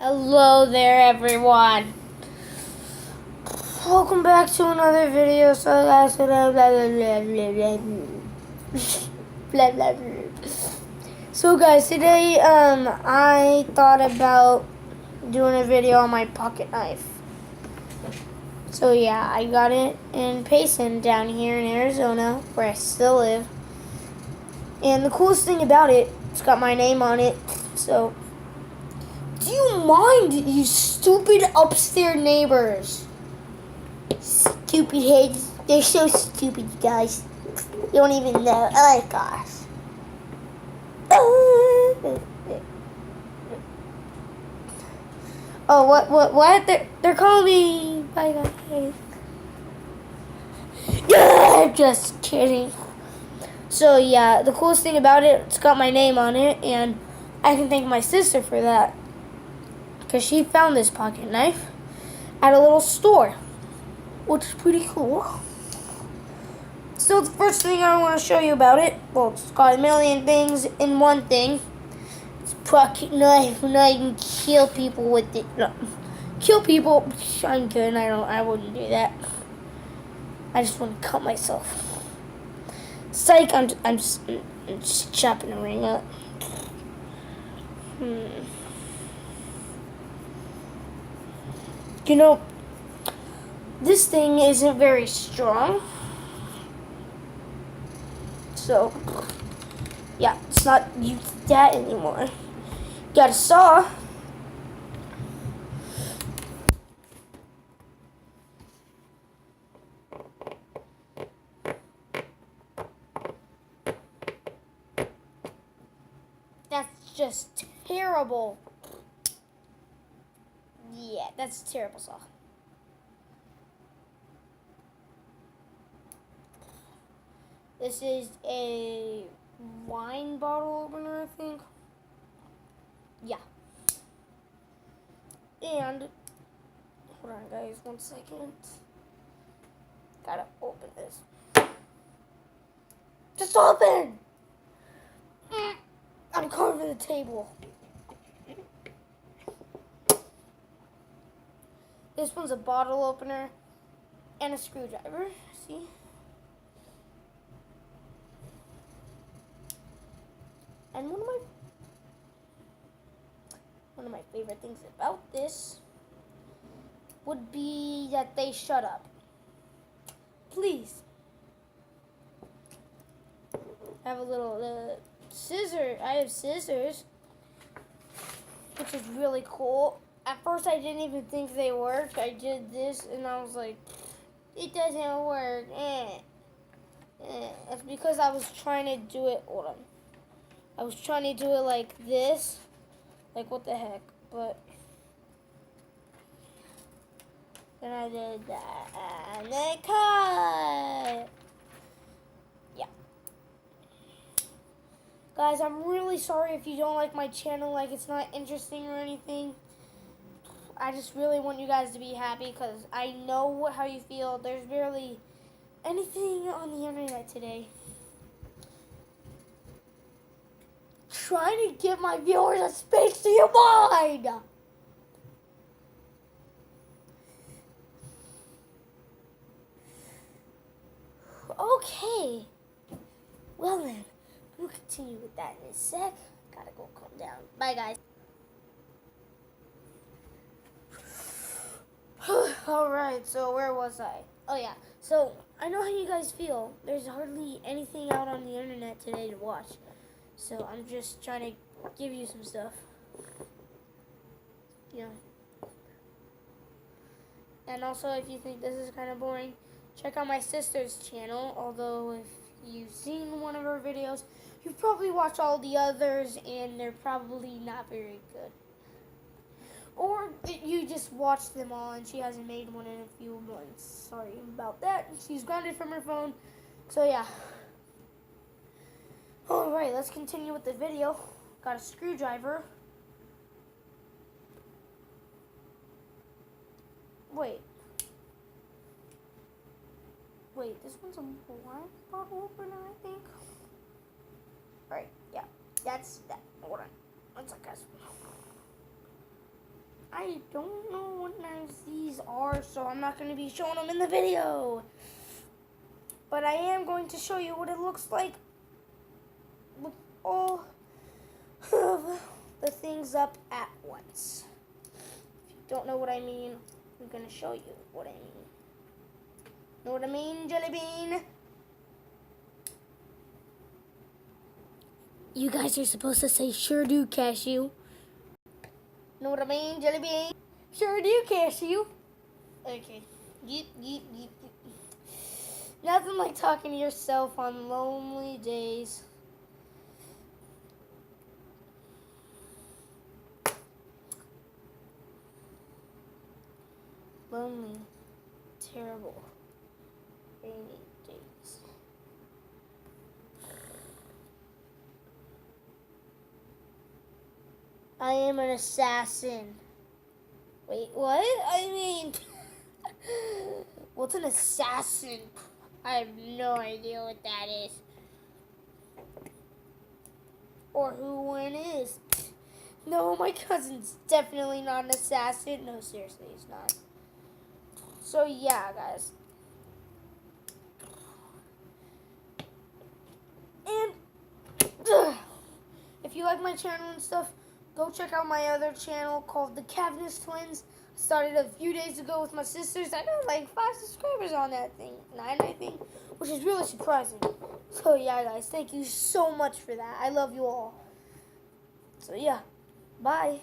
Hello there, everyone. Welcome back to another video. So, guys, blah, blah, blah. So, guys, today, I thought about doing a video on my pocket knife. So, yeah, I got it in Payson down here in Arizona, where I still live. And the coolest thing about it, it's got my name on it. So, do you mind, you stupid upstairs neighbors? Stupid heads. They're so stupid, you guys. You don't even know. Oh my gosh. Oh, what? They're calling me. Bye, guys. Just kidding. So, yeah, the coolest thing about it, it's got my name on it, and I can thank my sister for that. Because she found this pocket knife at a little store, which is pretty cool. So the first thing I want to show you about it, well, it's got a million things in one thing. It's a pocket knife, and I can kill people with it. No, kill people? I'm good. I wouldn't do that. I just want to cut myself. Psych! I'm just chopping the ring up. You know, this thing isn't very strong. So, yeah, it's not use that anymore. Got a saw. That's just terrible. Yeah, that's a terrible saw. This is a wine bottle opener, I think. Yeah. And, hold on guys, 1 second. Gotta open this. Just open! I'm covering the table. This one's a bottle opener and a screwdriver. See? And one of my favorite things about this would be that they shut up. Please. I have a little scissor. I have scissors, which is really cool. At first, I didn't even think they worked. I did this, and I was like, it doesn't work. It's because I was trying to do it. Hold on. I was trying to do it like this. Like, what the heck? But then I did that, and then cut. Yeah. Guys, I'm really sorry if you don't like my channel, like it's not interesting or anything. I just really want you guys to be happy because I know how you feel. There's barely anything on the internet today. Trying to give my viewers a space to your mind. Okay. Well then, we'll continue with that in a sec. Gotta go calm down. Bye guys. Alright, so where was I? Oh yeah, so I know how you guys feel. There's hardly anything out on the internet today to watch. So I'm just trying to give you some stuff. You know. And also, if you think this is kind of boring, check out my sister's channel. Although if you've seen one of her videos, you've probably watched all the others and they're probably not very good. Or you just watched them all and she hasn't made one in a few months. Sorry about that. She's grounded from her phone. So yeah. Alright, let's continue with the video. Got a screwdriver. Wait, this one's a wine bottle opener, I think. Alright, yeah. That's that. Hold on. 1 second, guys. I don't know what knives these are, so I'm not going to be showing them in the video. But I am going to show you what it looks like with all of the things up at once. If you don't know what I mean, I'm going to show you what I mean. Know what I mean, Jelly Bean? You guys are supposed to say, sure do, Cashew. Know what I mean, Jelly Bean? Sure do, Cashew. Okay. Yeet, yeet, yeet, yeet. Nothing like talking to yourself on lonely days. Lonely, terrible, rainy days. I am an assassin. Wait, what? I mean, what's an assassin? I have no idea what that is. Or who one is. No, my cousin's definitely not an assassin. No, seriously, he's not. So, yeah, guys. And if you like my channel and stuff, go check out my other channel called The Cavness Twins. I started a few days ago with my sisters. I got like 5 subscribers on that thing. 9, I think, which is really surprising. So, yeah, guys, thank you so much for that. I love you all. So, yeah, bye.